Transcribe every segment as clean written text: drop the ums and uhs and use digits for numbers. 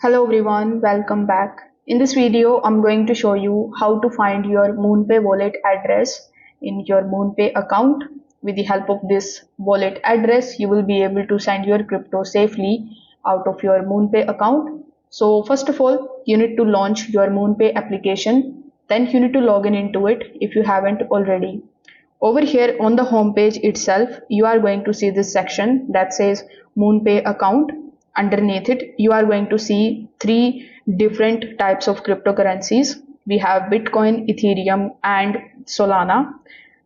Hello everyone, welcome back. In this video, I'm going to show you how to find your Moonpay wallet address in your Moonpay account. With the help of this wallet address, you will be able to send your crypto safely out of your Moonpay account. So first of all, you need to launch your Moonpay application. Then you need to log in into it if you haven't already. Over here on the home page itself, you are going to see this section that says Moonpay account. Underneath it, you are going to see three different types of cryptocurrencies. We have Bitcoin, Ethereum, and Solana.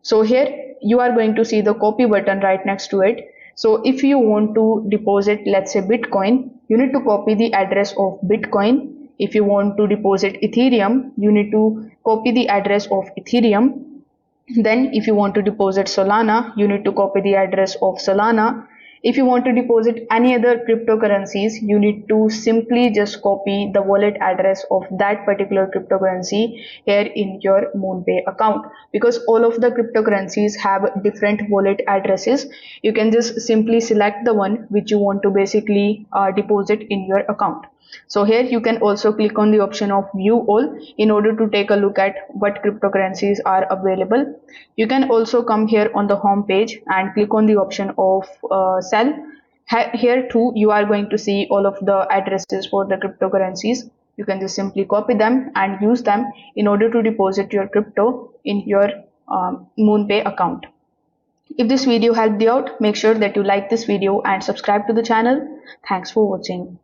So here you are going to see the copy button right next to it. So if you want to deposit, let's say Bitcoin, you need to copy the address of Bitcoin. If you want to deposit Ethereum, you need to copy the address of Ethereum. Then if you want to deposit Solana, you need to copy the address of Solana. If you want to deposit any other cryptocurrencies, you need to simply just copy the wallet address of that particular cryptocurrency here in your Moonpay account. Because all of the cryptocurrencies have different wallet addresses, you can just simply select the one which you want to basically deposit in your account. So here you can also click on the option of view all in order to take a look at what cryptocurrencies are available. You can also come here on the home page and click on the option of sell. Here too you are going to see all of the addresses for the cryptocurrencies. You can just simply copy them and use them in order to deposit your crypto in your Moonpay account. If this video helped you out, make sure that you like this video and subscribe to the channel. Thanks for watching.